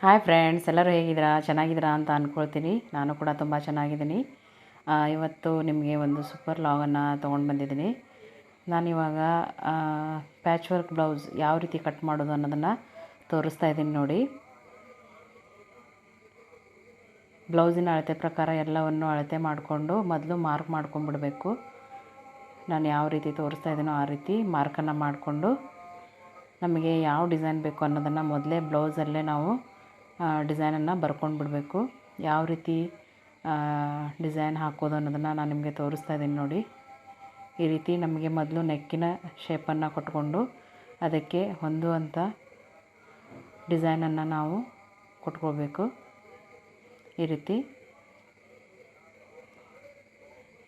Hi friends, ಎಲ್ಲರೂ ಹೇಗಿದ್ದೀರಾ? ಚೆನ್ನಾಗಿದ್ದೀರಾ ಅಂತ ಅಂದ್ಕೊಳ್ತೀನಿ. ನಾನು ಕೂಡ ತುಂಬ ಚೆನ್ನಾಗಿದ್ದೀನಿ. ಇವತ್ತು ನಿಮಗೆ ಒಂದು ಸೂಪರ್ ಲಾಗನ್ನು ತೊಗೊಂಡು ಬಂದಿದ್ದೀನಿ. ನಾನಿವಾಗ ಪ್ಯಾಚ್ ವರ್ಕ್ ಬ್ಲೌಸ್ ಯಾವ ರೀತಿ ಕಟ್ ಮಾಡೋದು ಅನ್ನೋದನ್ನು ತೋರಿಸ್ತಾ ಇದ್ದೀನಿ ನೋಡಿ. ಬ್ಲೌಸಿನ ಅಳತೆ ಪ್ರಕಾರ ಎಲ್ಲವನ್ನು ಅಳತೆ ಮಾಡಿಕೊಂಡು ಮೊದಲು ಮಾರ್ಕ್ ಮಾಡ್ಕೊಂಡ್ಬಿಡಬೇಕು. ನಾನು ಯಾವ ರೀತಿ ತೋರಿಸ್ತಾ ಇದ್ದೀನೋ ಆ ರೀತಿ ಮಾರ್ಕನ್ನು ಮಾಡಿಕೊಂಡು ನಮಗೆ ಯಾವ ಡಿಸೈನ್ ಬೇಕು ಅನ್ನೋದನ್ನು ಮೊದಲೇ ಬ್ಲೌಸಲ್ಲೇ ನಾವು ಡಿಸೈನನ್ನು ಬರ್ಕೊಂಡು ಬಿಡಬೇಕು. ಯಾವ ರೀತಿ ಡಿಸೈನ್ ಹಾಕೋದು ಅನ್ನೋದನ್ನು ನಾನು ನಿಮಗೆ ತೋರಿಸ್ತಾ ಇದ್ದೀನಿ ನೋಡಿ. ಈ ರೀತಿ ನಮಗೆ ಮೊದಲು ನೆಕ್ಕಿನ ಶೇಪನ್ನು ಕೊಟ್ಕೊಂಡು ಅದಕ್ಕೆ ಹೊಂದುವಂಥ ಡಿಸೈನನ್ನು ನಾವು ಕೊಟ್ಕೊಳ್ಬೇಕು. ಈ ರೀತಿ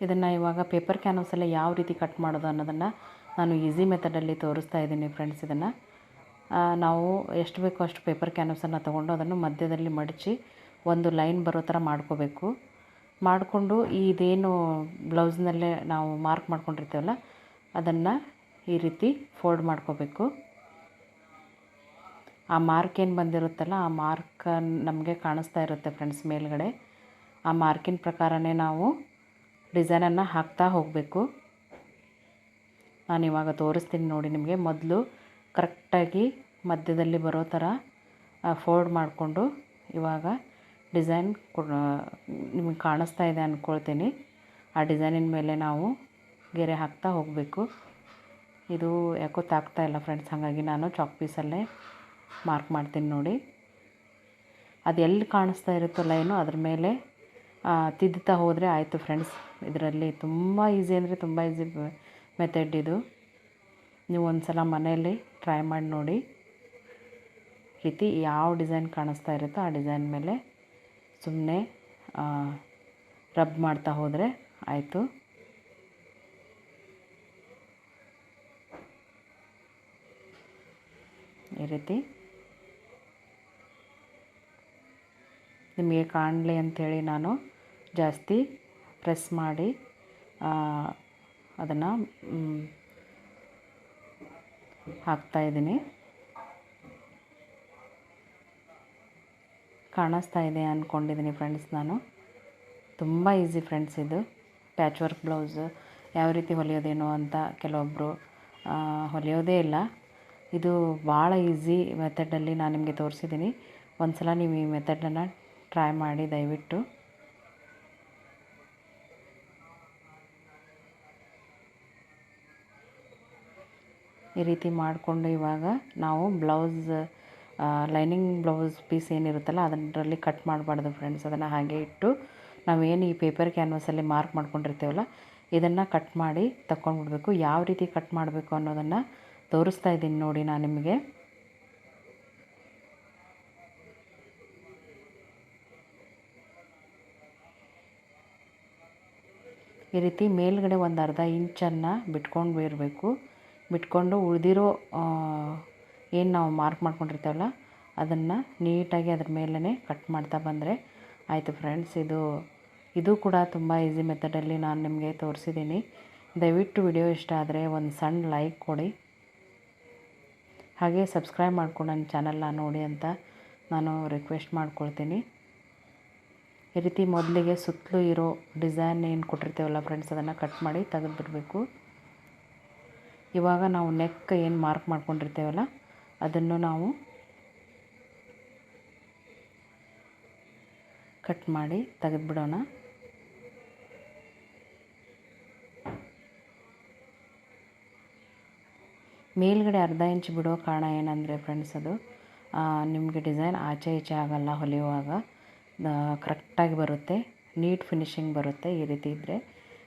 ಇದನ್ನು ಇವಾಗ ಪೇಪರ್ ಕ್ಯಾನ್ವಸಲ್ಲೇ ಯಾವ ರೀತಿ ಕಟ್ ಮಾಡೋದು ಅನ್ನೋದನ್ನು ನಾನು ಈಸಿ ಮೆಥಡಲ್ಲಿ ತೋರಿಸ್ತಾ ಇದ್ದೀನಿ ಫ್ರೆಂಡ್ಸ್. ಇದನ್ನು ನಾವು ಎಷ್ಟು ಬೇಕೋ ಅಷ್ಟು ಪೇಪರ್ ಕ್ಯಾನ್ವಸನ್ನು ತೊಗೊಂಡು ಅದನ್ನು ಮಧ್ಯದಲ್ಲಿ ಮಡಚಿ ಒಂದು ಲೈನ್ ಬರೋ ಥರ ಮಾಡ್ಕೋಬೇಕು. ಮಾಡಿಕೊಂಡು ಇದೇನು ಬ್ಲೌಸ್ನಲ್ಲೇ ನಾವು ಮಾರ್ಕ್ ಮಾಡ್ಕೊಂಡಿರ್ತೀವಲ್ಲ ಅದನ್ನು ಈ ರೀತಿ ಫೋಲ್ಡ್ ಮಾಡ್ಕೋಬೇಕು. ಆ ಮಾರ್ಕ್ ಏನು ಬಂದಿರುತ್ತಲ್ಲ ಆ ಮಾರ್ಕ್ ನಮಗೆ ಕಾಣಿಸ್ತಾ ಇರುತ್ತೆ ಫ್ರೆಂಡ್ಸ್ ಮೇಲ್ಗಡೆ. ಆ ಮಾರ್ಕಿನ ಪ್ರಕಾರನೇ ನಾವು ಡಿಸೈನನ್ನು ಹಾಕ್ತಾ ಹೋಗಬೇಕು. ನಾನಿವಾಗ ತೋರಿಸ್ತೀನಿ ನೋಡಿ ನಿಮಗೆ. ಮೊದಲು ಕರೆಕ್ಟಾಗಿ ಮಧ್ಯದಲ್ಲಿ ಬರೋ ಥರ ಫೋಲ್ಡ್ ಮಾಡಿಕೊಂಡು ಇವಾಗ ಡಿಸೈನ್ ನಿಮಗೆ ಕಾಣಿಸ್ತಾ ಇದೆ ಅಂದ್ಕೊಳ್ತೀನಿ. ಆ ಡಿಸೈನಿನ ಮೇಲೆ ನಾವು ಗೆರೆ ಹಾಕ್ತಾ ಹೋಗಬೇಕು. ಇದು ಯಾಕೋ ತಾಗ್ತಾ ಇಲ್ಲ ಫ್ರೆಂಡ್ಸ್, ಹಾಗಾಗಿ ನಾನು ಚಾಕ್ ಪೀಸಲ್ಲೇ ಮಾರ್ಕ್ ಮಾಡ್ತೀನಿ ನೋಡಿ. ಅದು ಎಲ್ಲಿ ಕಾಣಿಸ್ತಾ ಇರುತ್ತೋ ಲೈನು ಅದ್ರ ಮೇಲೆ ತಿದ್ದುತ್ತಾ ಹೋದರೆ ಆಯಿತು ಫ್ರೆಂಡ್ಸ್. ಇದರಲ್ಲಿ ತುಂಬ ಈಸಿ ಅಂದರೆ ತುಂಬ ಈಸಿ ಮೆಥಡ್ ಇದು. ನೀವು ಒಂದು ಸಲ ಮನೆಯಲ್ಲಿ ಟ್ರೈ ಮಾಡಿ ನೋಡಿ. ರೀತಿ ಯಾವ ಡಿಸೈನ್ ಕಾಣಿಸ್ತಾ ಇರುತ್ತೋ ಆ ಡಿಸೈನ್ ಮೇಲೆ ಸುಮ್ಮನೆ ರಬ್ ಮಾಡ್ತಾ ಹೋದರೆ ಆಯಿತು. ಈ ರೀತಿ ನಿಮಗೆ ಕಾಣಲಿ ಅಂಥೇಳಿ ನಾನು ಜಾಸ್ತಿ ಪ್ರೆಸ್ ಮಾಡಿ ಅದನ್ನು ಹಾಕ್ತಾಯಿದ್ದೀನಿ. ಕಾಣಿಸ್ತಾ ಇದೆ ಅಂದ್ಕೊಂಡಿದ್ದೀನಿ ಫ್ರೆಂಡ್ಸ್. ನಾನು ತುಂಬ ಈಸಿ ಫ್ರೆಂಡ್ಸ್ ಇದು ಪ್ಯಾಚ್ ವರ್ಕ್ ಬ್ಲೌಸ್ ಯಾವ ರೀತಿ ಹೊಲಿಯೋದೇನೋ ಅಂತ ಕೆಲವೊಬ್ಬರು ಹೊಲಿಯೋದೇ ಇಲ್ಲ. ಇದು ಭಾಳ ಈಸಿ ಮೆಥಡಲ್ಲಿ ನಾನು ನಿಮಗೆ ತೋರಿಸಿದ್ದೀನಿ. ಒಂದು ಸಲ ನೀವು ಈ ಮೆಥಡನ್ನು ಟ್ರೈ ಮಾಡಿ ದಯವಿಟ್ಟು. ಈ ರೀತಿ ಮಾಡಿಕೊಂಡು ಇವಾಗ ನಾವು ಬ್ಲೌಸ್ ಲೈನಿಂಗ್ ಬ್ಲೌಸ್ ಪೀಸ್ ಏನಿರುತ್ತಲ್ಲ ಅದರಲ್ಲಿ ಕಟ್ ಮಾಡಬಾರ್ದು ಫ್ರೆಂಡ್ಸ್. ಅದನ್ನು ಹಾಗೆ ಇಟ್ಟು ನಾವೇನು ಈ ಪೇಪರ್ ಕ್ಯಾನ್ವಸಲ್ಲಿ ಮಾರ್ಕ್ ಮಾಡ್ಕೊಂಡಿರ್ತೀವಲ್ಲ ಇದನ್ನು ಕಟ್ ಮಾಡಿ ತಗೊಂಡ್ಬಿಡ್ಬೇಕು. ಯಾವ ರೀತಿ ಕಟ್ ಮಾಡಬೇಕು ಅನ್ನೋದನ್ನು ತೋರಿಸ್ತಾ ಇದ್ದೀನಿ ನೋಡಿ ನಾನು ನಿಮಗೆ. ಈ ರೀತಿ ಮೇಲ್ಗಡೆ ಒಂದು ಅರ್ಧ ಇಂಚನ್ನು ಬಿಟ್ಕೊಂಡು ಇರಬೇಕು. ಬಿಟ್ಕೊಂಡು ಉಳಿದಿರೋ ಏನು ನಾವು ಮಾರ್ಕ್ ಮಾಡ್ಕೊಂಡಿರ್ತೀವಲ್ಲ ಅದನ್ನು ನೀಟಾಗಿ ಅದ್ರ ಮೇಲೇ ಕಟ್ ಮಾಡ್ತಾ ಬಂದರೆ ಆಯಿತು ಫ್ರೆಂಡ್ಸ್. ಇದು ಕೂಡ ತುಂಬ ಈಸಿ ಮೆಥಡಲ್ಲಿ ನಾನು ನಿಮಗೆ ತೋರಿಸಿದ್ದೀನಿ. ದಯವಿಟ್ಟು ವಿಡಿಯೋ ಇಷ್ಟ ಆದರೆ ಒಂದು ಸಣ್ಣ ಲೈಕ್ ಕೊಡಿ. ಹಾಗೆ ಸಬ್ಸ್ಕ್ರೈಬ್ ಮಾಡ್ಕೊಂಡು ನನ್ನ ಚಾನಲ್ನ ನೋಡಿ ಅಂತ ನಾನು ರಿಕ್ವೆಸ್ಟ್ ಮಾಡ್ಕೊಳ್ತೀನಿ. ಈ ರೀತಿ ಮೊದಲಿಗೆ ಸುತ್ತಲೂ ಇರೋ ಡಿಸೈನ್ ಏನು ಕೊಟ್ಟಿರ್ತೀವಲ್ಲ ಫ್ರೆಂಡ್ಸ್ ಅದನ್ನು ಕಟ್ ಮಾಡಿ ತೆಗೆದುಬಿಡಬೇಕು. ಇವಾಗ ನಾವು ನೆಕ್ ಏನು ಮಾರ್ಕ್ ಮಾಡ್ಕೊಂಡಿರ್ತೀವಲ್ಲ ಅದನ್ನು ನಾವು ಕಟ್ ಮಾಡಿ ತೆಗೆದುಬಿಡೋಣ. ಮೇಲ್ಗಡೆ ಅರ್ಧ ಇಂಚ್ ಬಿಡೋ ಕಾರಣ ಏನಂದರೆ ಫ್ರೆಂಡ್ಸ್ ಅದು ನಿಮಗೆ ಡಿಸೈನ್ ಆಚೆ ಈಚೆ ಆಗಲ್ಲ. ಹೊಲಿಯುವಾಗ ಕರೆಕ್ಟಾಗಿ ಬರುತ್ತೆ, ನೀಟ್ ಫಿನಿಶಿಂಗ್ ಬರುತ್ತೆ. ಈ ರೀತಿ ಇದ್ದರೆ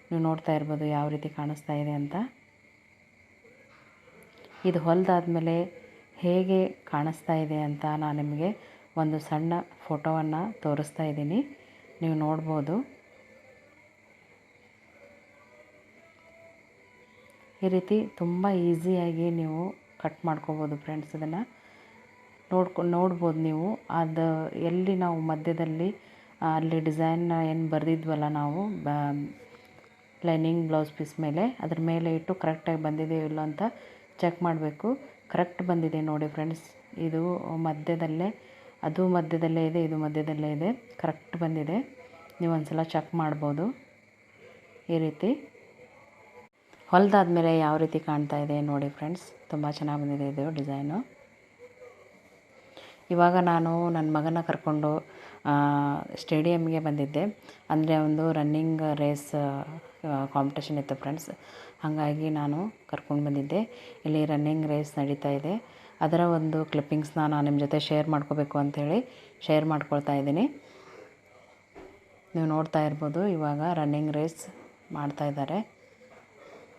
ನೀವು ನೋಡ್ತಾ ಇರ್ಬೋದು ಯಾವ ರೀತಿ ಕಾಣಿಸ್ತಾ ಇದೆ ಅಂತ. ಇದು ಹೊಲಿದಾದ್ಮೇಲೆ ಹೇಗೆ ಕಾಣಿಸ್ತಾ ಇದೆ ಅಂತ ನಾನು ನಿಮಗೆ ಒಂದು ಸಣ್ಣ ಫೋಟೋವನ್ನು ತೋರಿಸ್ತಾ ಇದ್ದೀನಿ, ನೀವು ನೋಡ್ಬೋದು. ಈ ರೀತಿ ತುಂಬ ಈಸಿಯಾಗಿ ನೀವು ಕಟ್ ಮಾಡ್ಕೋಬೋದು ಫ್ರೆಂಡ್ಸ್. ಇದನ್ನು ನೋಡ್ಬೋದು ನೀವು. ಅದು ಎಲ್ಲಿ ನಾವು ಮಧ್ಯದಲ್ಲಿ ಅಲ್ಲಿ ಡಿಸೈನ್ ಏನು ಬರೆದಿದ್ವಲ್ಲ ನಾವು ಲೈನಿಂಗ್ ಬ್ಲೌಸ್ ಪೀಸ್ ಮೇಲೆ ಅದ್ರ ಮೇಲೆ ಇಟ್ಟು ಕರೆಕ್ಟಾಗಿ ಬಂದಿದೆಯೋ ಇಲ್ಲ ಅಂತ ಚೆಕ್ ಮಾಡಬೇಕು. ಕರೆಕ್ಟ್ ಬಂದಿದೆ ನೋಡಿ ಫ್ರೆಂಡ್ಸ್. ಇದು ಮಧ್ಯದಲ್ಲೇ ಅದು ಮಧ್ಯದಲ್ಲೇ ಇದೆ, ಇದು ಮಧ್ಯದಲ್ಲೇ ಇದೆ, ಕರೆಕ್ಟ್ ಬಂದಿದೆ. ನೀವು ಒಂದು ಸಲ ಚೆಕ್ ಮಾಡ್ಬೋದು. ಈ ರೀತಿ ಹೊಲಿದಾದ್ಮೇಲೆ ಯಾವ ರೀತಿ ಕಾಣ್ತಾ ಇದೆ ನೋಡಿ ಫ್ರೆಂಡ್ಸ್, ತುಂಬ ಚೆನ್ನಾಗಿ ಬಂದಿದೆ ಇದು ಡಿಸೈನು. ಇವಾಗ ನಾನು ನನ್ನ ಮಗನ ಕರ್ಕೊಂಡು ಸ್ಟೇಡಿಯಮ್ಗೆ ಬಂದಿದ್ದೆ. ಅಂದರೆ ಒಂದು ರನ್ನಿಂಗ್ ರೇಸ್ ಕಾಂಪಿಟೇಷನ್ ಇತ್ತು ಫ್ರೆಂಡ್ಸ್. ಹಾಗಾಗಿ ನಾನು ಕರ್ಕೊಂಡು ಬಂದಿದ್ದೆ. ಇಲ್ಲಿ ರನ್ನಿಂಗ್ ರೇಸ್ ನಡೀತಾ ಇದೆ. ಅದರ ಒಂದು ಕ್ಲಿಪ್ಪಿಂಗ್ಸ್ನ ನಾನು ನಿಮ್ಮ ಜೊತೆ ಶೇರ್ ಮಾಡ್ಕೋಬೇಕು ಅಂಥೇಳಿ ಶೇರ್ ಮಾಡ್ಕೊಳ್ತಾ ಇದ್ದೀನಿ. ನೀವು ನೋಡ್ತಾ ಇರ್ಬೋದು, ಇವಾಗ ರನ್ನಿಂಗ್ ರೇಸ್ ಮಾಡ್ತಾ ಇದ್ದಾರೆ.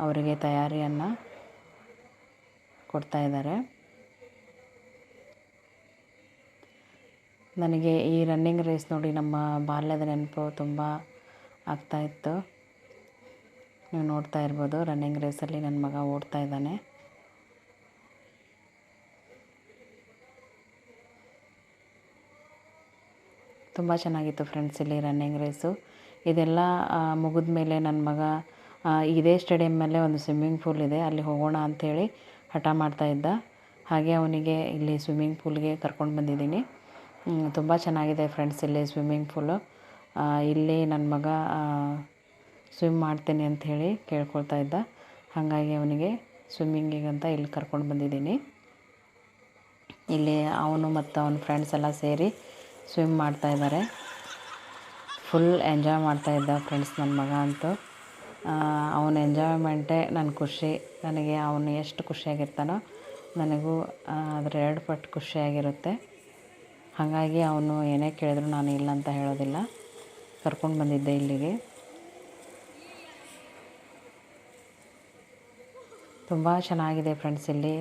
ಅವರಿಗೆ ತಯಾರಿಯನ್ನು ಕೊಡ್ತಾ ಇದ್ದಾರೆ. ನನಗೆ ಈ ರನ್ನಿಂಗ್ ರೇಸ್ ನೋಡಿ ನಮ್ಮ ಬಾಲ್ಯದ ನೆನಪು ತುಂಬ ಆಗ್ತಾಯಿತ್ತು. ನೀವು ನೋಡ್ತಾ ಇರ್ಬೋದು, ರನ್ನಿಂಗ್ ರೇಸಲ್ಲಿ ನನ್ನ ಮಗ ಓಡ್ತಾ ಇದ್ದಾನೆ. ತುಂಬ ಚೆನ್ನಾಗಿತ್ತು ಫ್ರೆಂಡ್ಸ್ ಇಲ್ಲಿ ರನ್ನಿಂಗ್ ರೇಸು. ಇದೆಲ್ಲ ಮುಗಿದ ಮೇಲೆ ನನ್ನ ಮಗ ಇದೇ ಸ್ಟೇಡಿಯಮ್ಮಲ್ಲೇ ಒಂದು ಸ್ವಿಮ್ಮಿಂಗ್ ಪೂಲ್ ಇದೆ, ಅಲ್ಲಿ ಹೋಗೋಣ ಅಂಥೇಳಿ ಹಠ ಮಾಡ್ತಾಯಿದ್ದ. ಹಾಗೆ ಅವನಿಗೆ ಇಲ್ಲಿ ಸ್ವಿಮ್ಮಿಂಗ್ ಪೂಲ್ಗೆ ಕರ್ಕೊಂಡು ಬಂದಿದ್ದೀನಿ. ತುಂಬ ಚೆನ್ನಾಗಿದೆ ಫ್ರೆಂಡ್ಸ್ ಇಲ್ಲಿ ಸ್ವಿಮ್ಮಿಂಗ್ ಪೂಲು. ಇಲ್ಲಿ ನನ್ನ ಮಗ ಸ್ವಿಮ್ ಮಾಡ್ತೀನಿ ಅಂಥೇಳಿ ಕೇಳ್ಕೊಳ್ತಾ ಇದ್ದ. ಹಾಗಾಗಿ ಅವನಿಗೆ ಸ್ವಿಮ್ಮಿಂಗಿಗಂತ ಇಲ್ಲಿ ಕರ್ಕೊಂಡು ಬಂದಿದ್ದೀನಿ. ಇಲ್ಲಿ ಅವನು ಮತ್ತು ಅವನ ಫ್ರೆಂಡ್ಸ್ ಎಲ್ಲ ಸೇರಿ ಸ್ವಿಮ್ ಮಾಡ್ತಾಯಿದ್ದಾರೆ. ಫುಲ್ ಎಂಜಾಯ್ ಮಾಡ್ತಾಯಿದ್ದ ಫ್ರೆಂಡ್ಸ್ ನನ್ನ ಮಗ ಅಂತೂ. ಅವನ ಎಂಜಾಯ್ಮೆಂಟೇ ನನ್ನ ಖುಷಿ. ನನಗೆ ಅವನು ಎಷ್ಟು ಖುಷಿಯಾಗಿರ್ತಾನೋ ನನಗೂ ಅದರ 2 ಪಟ್ಟು ಖುಷಿಯಾಗಿರುತ್ತೆ. ಹಾಗಾಗಿ ಅವನು ಏನೇ ಕೇಳಿದ್ರು ನಾನು ಇಲ್ಲ ಅಂತ ಹೇಳೋದಿಲ್ಲ. ಕರ್ಕೊಂಡು ಬಂದಿದ್ದೆ ಇಲ್ಲಿಗೆ. ತುಂಬ ಚೆನ್ನಾಗಿದೆ ಫ್ರೆಂಡ್ಸ್ ಇಲ್ಲಿ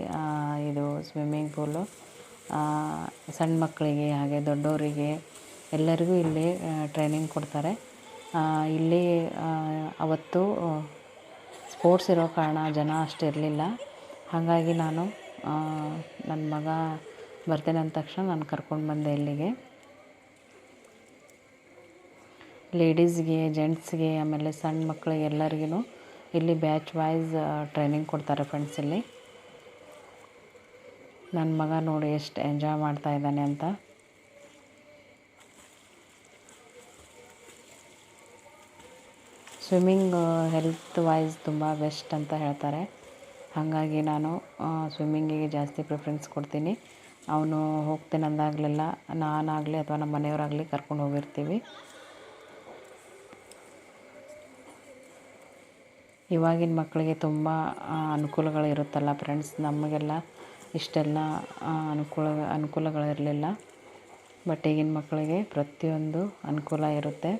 ಇದು ಸ್ವಿಮ್ಮಿಂಗ್ ಪೂಲು. ಸಣ್ಣ ಮಕ್ಕಳಿಗೆ ಹಾಗೆ ದೊಡ್ಡವರಿಗೆ ಎಲ್ಲರಿಗೂ ಇಲ್ಲಿ ಟ್ರೈನಿಂಗ್ ಕೊಡ್ತಾರೆ. ಇಲ್ಲಿ ಅವತ್ತು ಸ್ಪೋರ್ಟ್ಸ್ ಇರೋ ಕಾರಣ ಜನ ಅಷ್ಟು ಇರಲಿಲ್ಲ. ಹಾಗಾಗಿ ನಾನು ನನ್ನ ಮಗ ಬರ್ತೇನೆ ಅಂದ ತಕ್ಷಣ ನಾನು ಕರ್ಕೊಂಡು ಬಂದೆ ಇಲ್ಲಿಗೆ. ಲೇಡೀಸ್ಗೆ, ಜೆಂಟ್ಸ್ಗೆ, ಆಮೇಲೆ ಸಣ್ಣ ಮಕ್ಕಳಿಗೆ ಎಲ್ಲರಿಗೂ ಇಲ್ಲಿ ಬ್ಯಾಚ್ ವೈಸ್ ಟ್ರೈನಿಂಗ್ ಕೊಡ್ತಾರೆ ಫ್ರೆಂಡ್ಸ್ ಇಲ್ಲಿ. ನನ್ನ ಮಗ ನೋಡಿ ಎಷ್ಟು ಎಂಜಾಯ್ ಮಾಡ್ತಾ ಇದ್ದಾನೆ ಅಂತ. ಸ್ವಿಮ್ಮಿಂಗ್ ಹೆಲ್ತ್ ವೈಸ್ ತುಂಬ ಬೆಸ್ಟ್ ಅಂತ ಹೇಳ್ತಾರೆ. ಹಾಗಾಗಿ ನಾನು ಸ್ವಿಮ್ಮಿಂಗಿಗೆ ಜಾಸ್ತಿ ಪ್ರಿಫರೆನ್ಸ್ ಕೊಡ್ತೀನಿ. ಅವನು ಹೋಗ್ತೇನೆ ಅಂದಾಗಲೆಲ್ಲ ನಾನಾಗಲಿ ಅಥವಾ ನಮ್ಮ ಮನೆಯವರಾಗಲಿ ಕರ್ಕೊಂಡು ಹೋಗಿರ್ತೀವಿ. ಇವಾಗಿನ ಮಕ್ಕಳಿಗೆ ತುಂಬ ಅನುಕೂಲಗಳಿರುತ್ತಲ್ಲ ಫ್ರೆಂಡ್ಸ್. ನಮಗೆಲ್ಲ ಇಷ್ಟೆಲ್ಲ ಅನುಕೂಲಗಳಿರಲಿಲ್ಲ. ಬಟ್ ಈಗಿನ ಮಕ್ಕಳಿಗೆ ಪ್ರತಿಯೊಂದು ಅನುಕೂಲ ಇರುತ್ತೆ.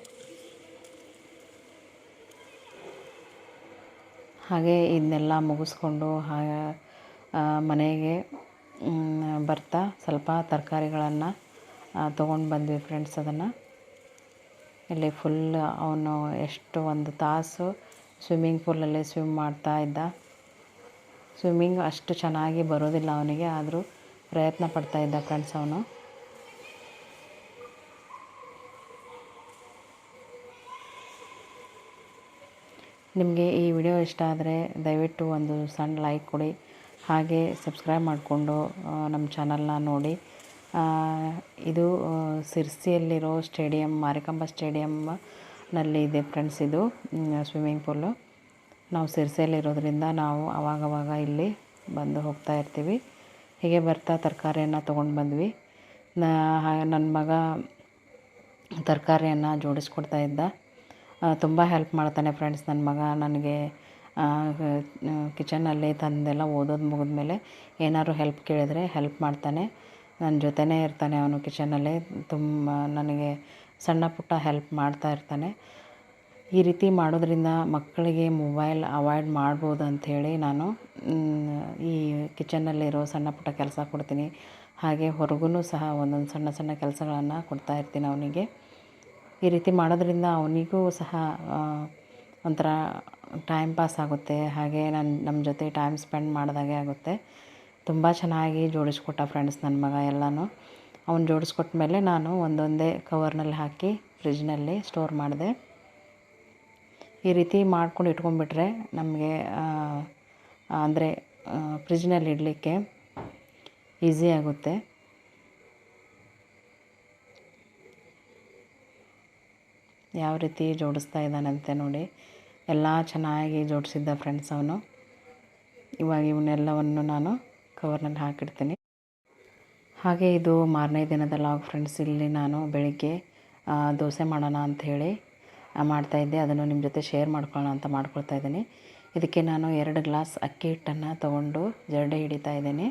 ಹಾಗೆ ಇದನ್ನೆಲ್ಲ ಮುಗಿಸ್ಕೊಂಡು ಮನೆಗೆ ಬರ್ತಾ ಸ್ವಲ್ಪ ತರಕಾರಿಗಳನ್ನು ತೊಗೊಂಡು ಬಂದ್ವಿ ಫ್ರೆಂಡ್ಸ್. ಅದನ್ನು ಇಲ್ಲಿ ಫುಲ್ ಅವನು ಎಷ್ಟು 1 ತಾಸು ಸ್ವಿಮ್ಮಿಂಗ್ ಪೂಲಲ್ಲಿ ಸ್ವಿಮ್ ಮಾಡ್ತಾ ಇದ್ದ. ಸ್ವಿಮ್ಮಿಂಗ್ ಅಷ್ಟು ಚೆನ್ನಾಗಿ ಬರೋದಿಲ್ಲ ಅವನಿಗೆ, ಆದರೂ ಪ್ರಯತ್ನ ಪಡ್ತಾಯಿದ್ದ ಫ್ರೆಂಡ್ಸ್ ಅವನು. ನಿಮಗೆ ಈ ವಿಡಿಯೋ ಇಷ್ಟ ಆದರೆ ದಯವಿಟ್ಟು ಒಂದು ಸಣ್ಣ ಲೈಕ್ ಕೊಡಿ. ಹಾಗೆ ಸಬ್ಸ್ಕ್ರೈಬ್ ಮಾಡಿಕೊಂಡು ನಮ್ಮ ಚಾನಲ್ನ ನೋಡಿ. ಇದು ಸಿರ್ಸಿಯಲ್ಲಿರೋ ಸ್ಟೇಡಿಯಂ, ಮಾರಿಕಾಂಬಾ ಸ್ಟೇಡಿಯಮ್ನಲ್ಲಿ ಇದೆ ಫ್ರೆಂಡ್ಸ್ ಇದು ಸ್ವಿಮ್ಮಿಂಗ್ ಪೂಲು. ನಾವು ಸಿರ್ಸಿಯಲ್ಲಿರೋದ್ರಿಂದ ನಾವು ಆವಾಗವಾಗ ಇಲ್ಲಿ ಬಂದು ಹೋಗ್ತಾ ಇರ್ತೀವಿ. ಹೀಗೆ ಬರ್ತಾ ತರಕಾರಿಯನ್ನು ತೊಗೊಂಡು ಬಂದ್ವಿ. ನನ್ನ ಮಗ ತರಕಾರಿಯನ್ನು ಜೋಡಿಸ್ಕೊಡ್ತಾ ಇದ್ದ. ತುಂಬ ಹೆಲ್ಪ್ ಮಾಡ್ತಾನೆ ಫ್ರೆಂಡ್ಸ್ ನನ್ನ ಮಗ. ನನಗೆ ಕಿಚನಲ್ಲಿ ತಂದೆಲ್ಲ ಓದೋದು ಮುಗಿದ್ಮೇಲೆ ಏನಾದ್ರು ಹೆಲ್ಪ್ ಕೇಳಿದರೆ ಹೆಲ್ಪ್ ಮಾಡ್ತಾನೆ. ನನ್ನ ಜೊತೆನೇ ಇರ್ತಾನೆ ಅವನು ಕಿಚನಲ್ಲೇ. ತುಂಬ ನನಗೆ ಸಣ್ಣ ಪುಟ್ಟ ಹೆಲ್ಪ್ ಮಾಡ್ತಾ ಇರ್ತಾನೆ. ಈ ರೀತಿ ಮಾಡೋದ್ರಿಂದ ಮಕ್ಕಳಿಗೆ ಮೊಬೈಲ್ ಅವಾಯ್ಡ್ ಮಾಡ್ಬೋದು ಅಂಥೇಳಿ ನಾನು ಈ ಕಿಚನ್ನಲ್ಲಿರೋ ಸಣ್ಣ ಪುಟ್ಟ ಕೆಲಸ ಕೊಡ್ತೀನಿ. ಹಾಗೆ ಹೊರಗೂ ಸಹ ಒಂದೊಂದು ಸಣ್ಣ ಸಣ್ಣ ಕೆಲಸಗಳನ್ನು ಕೊಡ್ತಾ ಇರ್ತೀನಿ ಅವನಿಗೆ. ಈ ರೀತಿ ಮಾಡೋದ್ರಿಂದ ಅವನಿಗೂ ಸಹ ಒಂಥರ ಟೈಮ್ ಪಾಸ್ ಆಗುತ್ತೆ. ಹಾಗೆ ನಮ್ಮ ಜೊತೆ ಟೈಮ್ ಸ್ಪೆಂಡ್ ಮಾಡಿದಾಗೆ ಆಗುತ್ತೆ. ತುಂಬ ಚೆನ್ನಾಗಿ ಜೋಡಿಸ್ಕೊಟ್ಟ ಫ್ರೆಂಡ್ಸ್ ನನ್ನ ಮಗ ಎಲ್ಲನೂ. ಅವ್ನು ಜೋಡಿಸ್ಕೊಟ್ಟ ಮೇಲೆ ನಾನು ಒಂದೊಂದೇ ಕವರ್ನಲ್ಲಿ ಹಾಕಿ ಫ್ರಿಜ್ನಲ್ಲಿ ಸ್ಟೋರ್ ಮಾಡಿದೆ. ಈ ರೀತಿ ಮಾಡ್ಕೊಂಡು ಇಟ್ಕೊಂಡ್ಬಿಟ್ರೆ ನಮಗೆ ಅಂದರೆ ಫ್ರಿಜ್ನಲ್ಲಿ ಇಡಲಿಕ್ಕೆ ಈಸಿ ಆಗುತ್ತೆ. ಯಾವ ರೀತಿ ಜೋಡಿಸ್ತಾ ಇದ್ದಾನಂತೆ ನೋಡಿ. ಎಲ್ಲ ಚೆನ್ನಾಗಿ ಜೋಡಿಸಿದ್ದ ಫ್ರೆಂಡ್ಸ್ ಅವನು. ಇವಾಗ ಇವನ್ನೆಲ್ಲವನ್ನು ನಾನು ಕವರ್ನಲ್ಲಿ ಹಾಕಿಡ್ತೀನಿ. ಹಾಗೆ ಇದು ಮಾರನೇ ದಿನದ ಲಾಗ್ ಫ್ರೆಂಡ್ಸ್. ಇಲ್ಲಿ ನಾನು ಬೆಳಿಗ್ಗೆ ದೋಸೆ ಮಾಡೋಣ ಅಂಥೇಳಿ ಮಾಡ್ತಾಯಿದ್ದೆ. ಅದನ್ನು ನಿಮ್ಮ ಜೊತೆ ಶೇರ್ ಮಾಡ್ಕೊಳ್ಳೋಣ ಅಂತ ಮಾಡ್ಕೊಳ್ತಾ ಇದ್ದೀನಿ. ಇದಕ್ಕೆ ನಾನು 2 ಗ್ಲಾಸ್ ಅಕ್ಕಿ ಹಿಟ್ಟನ್ನು ತೊಗೊಂಡು ಜರಡಿ ಹಿಡಿತಾ ಇದ್ದೀನಿ.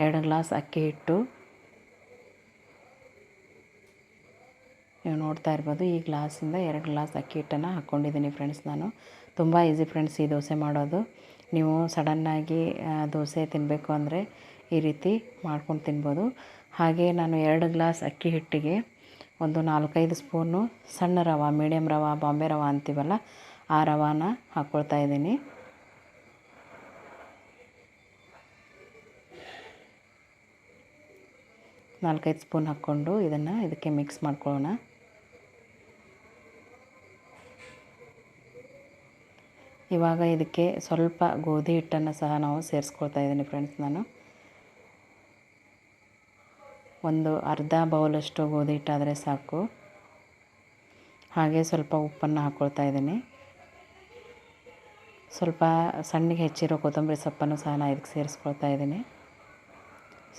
2 ಗ್ಲಾಸ್ ಅಕ್ಕಿ ಹಿಟ್ಟು ನೀವು ನೋಡ್ತಾ ಇರ್ಬೋದು. ಈ ಗ್ಲಾಸಿಂದ 2 ಗ್ಲಾಸ್ ಅಕ್ಕಿ ಹಿಟ್ಟನ್ನು ಹಾಕ್ಕೊಂಡಿದ್ದೀನಿ ಫ್ರೆಂಡ್ಸ್ ನಾನು. ತುಂಬ ಈಸಿ ಫ್ರೆಂಡ್ಸ್ ಈ ದೋಸೆ ಮಾಡೋದು. ನೀವು ಸಡನ್ನಾಗಿ ದೋಸೆ ತಿನ್ನಬೇಕು ಅಂದರೆ ಈ ರೀತಿ ಮಾಡ್ಕೊಂಡು ತಿನ್ಬೋದು. ಹಾಗೆ ನಾನು 2 ಗ್ಲಾಸ್ ಅಕ್ಕಿ ಹಿಟ್ಟಿಗೆ ಒಂದು 4-5 ಸ್ಪೂನು ಸಣ್ಣ ರವೆ, ಮೀಡಿಯಮ್ ರವೆ, ಬಾಂಬೆ ರವೆ ಅಂತೀವಲ್ಲ ಆ ರವಾನ ಹಾಕ್ಕೊಳ್ತಾ ಇದ್ದೀನಿ. ನಾಲ್ಕೈದು ಸ್ಪೂನ್ ಹಾಕ್ಕೊಂಡು ಇದಕ್ಕೆ ಮಿಕ್ಸ್ ಮಾಡ್ಕೊಳ್ಳೋಣ. ಇವಾಗ ಇದಕ್ಕೆ ಸ್ವಲ್ಪ ಗೋಧಿ ಹಿಟ್ಟನ್ನು ಸಹ ನಾವು ಸೇರಿಸ್ಕೊಳ್ತಾ ಇದ್ದೀನಿ ಫ್ರೆಂಡ್ಸ್ ನಾನು. ಒಂದು ಅರ್ಧ ಬೌಲಷ್ಟು ಗೋಧಿ ಹಿಟ್ಟಾದರೆ ಸಾಕು. ಹಾಗೆ ಸ್ವಲ್ಪ ಉಪ್ಪನ್ನು ಹಾಕ್ಕೊಳ್ತಾ ಇದ್ದೀನಿ. ಸ್ವಲ್ಪ ಸಣ್ಣಗೆ ಹೆಚ್ಚಿರೋ ಕೊತ್ತಂಬರಿ ಸೊಪ್ಪನ್ನು ಸಹ ನಾನು ಇದಕ್ಕೆ ಸೇರಿಸ್ಕೊಳ್ತಾ ಇದ್ದೀನಿ.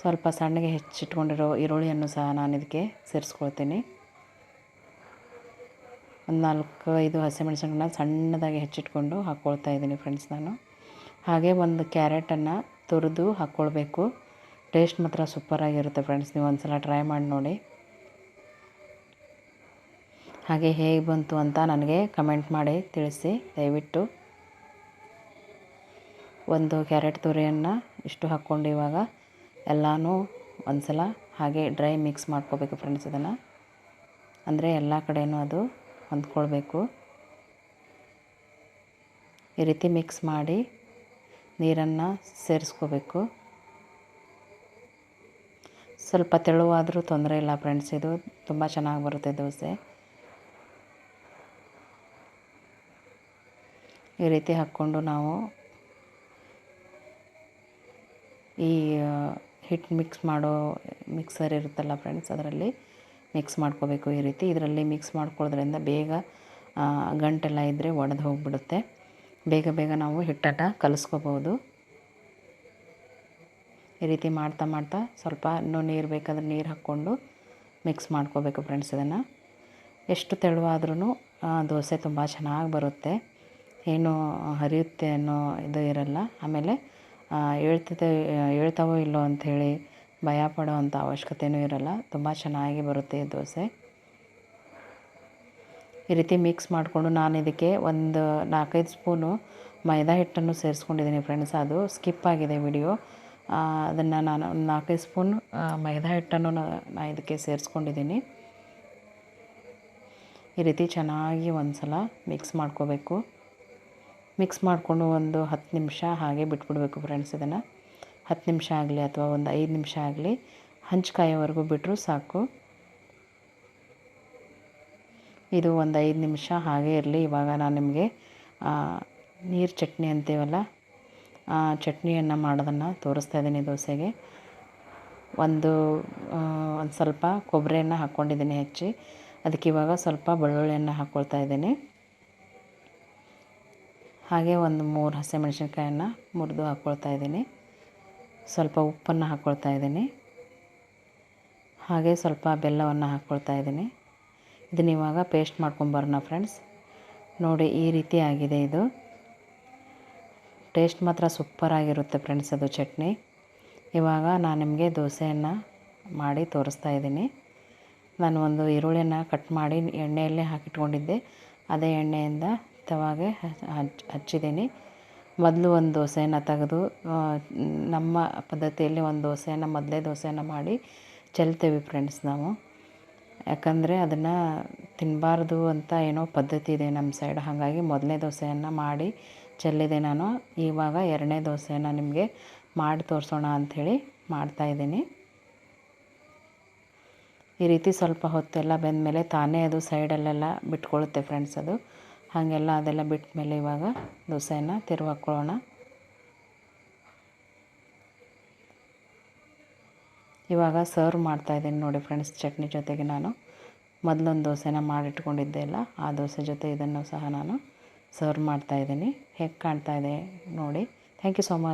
ಸ್ವಲ್ಪ ಸಣ್ಣಗೆ ಹೆಚ್ಚಿಟ್ಕೊಂಡಿರೋ ಈರುಳ್ಳಿಯನ್ನು ಸಹ ನಾನು ಇದಕ್ಕೆ ಸೇರಿಸ್ಕೊಳ್ತೀನಿ. ಒಂದು 4-5 ಹಸಿಮೆಣಸಿನಕಾಯಿನ ಸಣ್ಣದಾಗಿ ಹೆಚ್ಚಿಟ್ಕೊಂಡು ಹಾಕ್ಕೊಳ್ತಾ ಇದ್ದೀನಿ ಫ್ರೆಂಡ್ಸ್ ನಾನು. ಹಾಗೆ ಒಂದು ಕ್ಯಾರೆಟನ್ನು ತುರಿದು ಹಾಕ್ಕೊಳ್ಬೇಕು. ಟೇಸ್ಟ್ ಮಾತ್ರ ಸೂಪರಾಗಿರುತ್ತೆ ಫ್ರೆಂಡ್ಸ್. ನೀವು ಒಂದು ಸಲ ಟ್ರೈ ಮಾಡಿ ನೋಡಿ. ಹಾಗೆ ಹೇಗೆ ಬಂತು ಅಂತ ನನಗೆ ಕಮೆಂಟ್ ಮಾಡಿ ತಿಳಿಸಿ ದಯವಿಟ್ಟು. ಒಂದು ಕ್ಯಾರೆಟ್ ತುರಿಯನ್ನು ಇಷ್ಟು ಹಾಕ್ಕೊಂಡು ಇವಾಗ ಎಲ್ಲನೂ ಒಂದು ಸಲ ಹಾಗೆ ಡ್ರೈ ಮಿಕ್ಸ್ ಮಾಡ್ಕೋಬೇಕು ಫ್ರೆಂಡ್ಸ್. ಇದನ್ನು ಅಂದರೆ ಎಲ್ಲ ಕಡೆಯೂ ಅದು ಹೊಂದ್ಕೊಳ್ಬೇಕು. ಈ ರೀತಿ ಮಿಕ್ಸ್ ಮಾಡಿ ನೀರನ್ನು ಸೇರಿಸ್ಕೋಬೇಕು. ಸ್ವಲ್ಪ ತೆಳುವಾದರೂ ತೊಂದರೆ ಇಲ್ಲ ಫ್ರೆಂಡ್ಸ್. ಇದು ತುಂಬ ಚೆನ್ನಾಗಿ ಬರುತ್ತೆ ದೋಸೆ. ಈ ರೀತಿ ಹಾಕ್ಕೊಂಡು ನಾವು ಈ ಹಿಟ್ಟು ಮಿಕ್ಸ್ ಮಾಡೋ ಮಿಕ್ಸರ್ ಇರುತ್ತಲ್ಲ ಫ್ರೆಂಡ್ಸ್, ಅದರಲ್ಲಿ ಮಿಕ್ಸ್ ಮಾಡ್ಕೋಬೇಕು. ಈ ರೀತಿ ಇದರಲ್ಲಿ ಮಿಕ್ಸ್ ಮಾಡ್ಕೊಳ್ಳೋದ್ರಿಂದ ಬೇಗ ಗಂಟೆಲ್ಲ ಇದ್ದರೆ ಒಡೆದು ಹೋಗಿಬಿಡುತ್ತೆ. ಬೇಗ ಬೇಗ ನಾವು ಹಿಟ್ಟನ್ನು ಕಲಿಸ್ಕೋಬೋದು. ಈ ರೀತಿ ಮಾಡ್ತಾ ಮಾಡ್ತಾ ಸ್ವಲ್ಪ ಇನ್ನೂ ನೀರು ಬೇಕಾದ್ರೆ ನೀರು ಹಾಕ್ಕೊಂಡು ಮಿಕ್ಸ್ ಮಾಡ್ಕೋಬೇಕು ಫ್ರೆಂಡ್ಸ್. ಇದನ್ನು ಎಷ್ಟು ತೆಳುವಾದ್ರೂ ದೋಸೆ ತುಂಬ ಚೆನ್ನಾಗಿ ಬರುತ್ತೆ. ಏನು ಹರಿಯುತ್ತೆ ಅನ್ನೋ ಇದು ಇರಲ್ಲ. ಆಮೇಲೆ ಹೇಳ್ತಾವೋ ಇಲ್ಲೋ ಅಂಥೇಳಿ ಭಯ ಪಡೋ ಅಂಥ ಅವಶ್ಯಕತೆಯೂ ಇರಲ್ಲ. ತುಂಬ ಚೆನ್ನಾಗಿ ಬರುತ್ತೆ ಈ ದೋಸೆ. ಈ ರೀತಿ ಮಿಕ್ಸ್ ಮಾಡಿಕೊಂಡು ನಾನು ಇದಕ್ಕೆ ಒಂದು 4-5 ಸ್ಪೂನು ಮೈದಾ ಹಿಟ್ಟನ್ನು ಸೇರಿಸ್ಕೊಂಡಿದ್ದೀನಿ ಫ್ರೆಂಡ್ಸ್. ಅದು ಸ್ಕಿಪ್ ಆಗಿದೆ ವಿಡಿಯೋ. ಅದನ್ನು ನಾನು ಒಂದು 4-5 ಸ್ಪೂನ್ ಮೈದಾ ಹಿಟ್ಟನ್ನು ನಾನು ಇದಕ್ಕೆ ಸೇರಿಸ್ಕೊಂಡಿದ್ದೀನಿ. ಈ ರೀತಿ ಚೆನ್ನಾಗಿ ಒಂದು ಸಲ ಮಿಕ್ಸ್ ಮಾಡ್ಕೋಬೇಕು. ಮಿಕ್ಸ್ ಮಾಡಿಕೊಂಡು ಒಂದು 10 ನಿಮಿಷ ಹಾಗೆ ಬಿಟ್ಬಿಡಬೇಕು ಫ್ರೆಂಡ್ಸ್. ಇದನ್ನು 10 ನಿಮಿಷ ಆಗಲಿ ಅಥವಾ ಒಂದು 5 ನಿಮಿಷ ಆಗಲಿ ಹಂಚ್ಕಾಯೋವರೆಗೂ ಬಿಟ್ಟರೂ ಸಾಕು. ಇದು ಒಂದು 5 ನಿಮಿಷ ಹಾಗೆ ಇರಲಿ. ಇವಾಗ ನಾನು ನಿಮಗೆ ನೀರು ಚಟ್ನಿ ಅಂತೀವಲ್ಲ ಚಟ್ನಿಯನ್ನು ಮಾಡೋದನ್ನು ತೋರಿಸ್ತಾ ಇದ್ದೀನಿ ದೋಸೆಗೆ. ಒಂದು ಸ್ವಲ್ಪ ಕೊಬ್ಬರಿಯನ್ನು ಹಾಕ್ಕೊಂಡಿದ್ದೀನಿ ಹೆಚ್ಚಿ. ಅದಕ್ಕೆ ಇವಾಗ ಸ್ವಲ್ಪ ಬೆಳ್ಳುಳ್ಳಿಯನ್ನು ಹಾಕ್ಕೊಳ್ತಾ ಇದ್ದೀನಿ. ಹಾಗೆ ಒಂದು 3 ಹಸಿಮೆಣಸಿನ್ಕಾಯನ್ನು ಮುರಿದು ಹಾಕ್ಕೊಳ್ತಾ ಇದ್ದೀನಿ. ಸ್ವಲ್ಪ ಉಪ್ಪನ್ನು ಹಾಕ್ಕೊಳ್ತಾ ಇದ್ದೀನಿ. ಹಾಗೆ ಸ್ವಲ್ಪ ಬೆಲ್ಲವನ್ನು ಹಾಕ್ಕೊಳ್ತಾ ಇದ್ದೀನಿ. ಇದನ್ನ ಇವಾಗ ಪೇಸ್ಟ್ ಮಾಡ್ಕೊಂಬರೋಣ ಫ್ರೆಂಡ್ಸ್. ನೋಡಿ ಈ ರೀತಿ ಆಗಿದೆ. ಇದು ಟೇಸ್ಟ್ ಮಾತ್ರ ಸೂಪರಾಗಿರುತ್ತೆ ಫ್ರೆಂಡ್ಸ್ ಅದು ಚಟ್ನಿ. ಇವಾಗ ನಾನು ನಿಮಗೆ ದೋಸೆಯನ್ನು ಮಾಡಿ ತೋರಿಸ್ತಾ ಇದ್ದೀನಿ. ನಾನು ಒಂದು ಈರುಳ್ಳಿಯನ್ನು ಕಟ್ ಮಾಡಿ ಎಣ್ಣೆಯಲ್ಲೇ ಹಾಕಿಟ್ಕೊಂಡಿದ್ದೆ. ಅದೇ ಎಣ್ಣೆಯಿಂದ ತವಾಗೆ ಹಚ್ಚಿದ್ದೀನಿ. ಮೊದಲು ಒಂದು ದೋಸೆಯನ್ನು ತೆಗೆದು ನಮ್ಮ ಪದ್ಧತಿಯಲ್ಲಿ ಒಂದು ದೋಸೆಯನ್ನು ಮೊದಲೇ ದೋಸೆಯನ್ನು ಮಾಡಿ ಚೆಲ್ತೇವೆ ಫ್ರೆಂಡ್ಸ್ ನಾವು. ಯಾಕಂದರೆ ಅದನ್ನು ತಿನ್ನಬಾರ್ದು ಅಂತ ಏನೋ ಪದ್ಧತಿ ಇದೆ ನಮ್ಮ ಸೈಡ್. ಹಾಗಾಗಿ ಮೊದಲನೇ ದೋಸೆಯನ್ನು ಮಾಡಿ ಚೆಲ್ಲಿದೆ ನಾನು. ಇವಾಗ 2ನೇ ದೋಸೆಯನ್ನು ನಿಮಗೆ ಮಾಡಿ ತೋರಿಸೋಣ ಅಂಥೇಳಿ ಮಾಡ್ತಾಯಿದ್ದೀನಿ. ಈ ರೀತಿ ಸ್ವಲ್ಪ ಹೊತ್ತೆಲ್ಲ ಬೆಂದಮೇಲೆ ತಾನೇ ಅದು ಸೈಡಲ್ಲೆಲ್ಲ ಬಿಟ್ಕೊಳ್ಳುತ್ತೆ ಫ್ರೆಂಡ್ಸ್. ಅದು ಹಾಗೆಲ್ಲ ಅದೆಲ್ಲ ಬಿಟ್ಟ ಮೇಲೆ ಇವಾಗ ದೋಸೆಯನ್ನು ತಿರುವಿ ಹಾಕ್ಕೊಳ್ಳೋಣ. ಇವಾಗ ಸರ್ವ್ ಮಾಡ್ತಾಯಿದ್ದೀನಿ ನೋಡಿ ಫ್ರೆಂಡ್ಸ್. ಚಟ್ನಿ ಜೊತೆಗೆ ನಾನು ಮೊದಲೊಂದು ದೋಸೆನ ಮಾಡಿಟ್ಕೊಂಡಿದ್ದೆ ಅಲ್ಲ, ಆ ದೋಸೆ ಜೊತೆ ಇದನ್ನು ಸಹ ನಾನು ಸರ್ವ್ ಮಾಡ್ತಾಯಿದ್ದೀನಿ. ಹೇಗೆ ಕಾಣ್ತಾ ಇದೆ ನೋಡಿ. Thank you so much.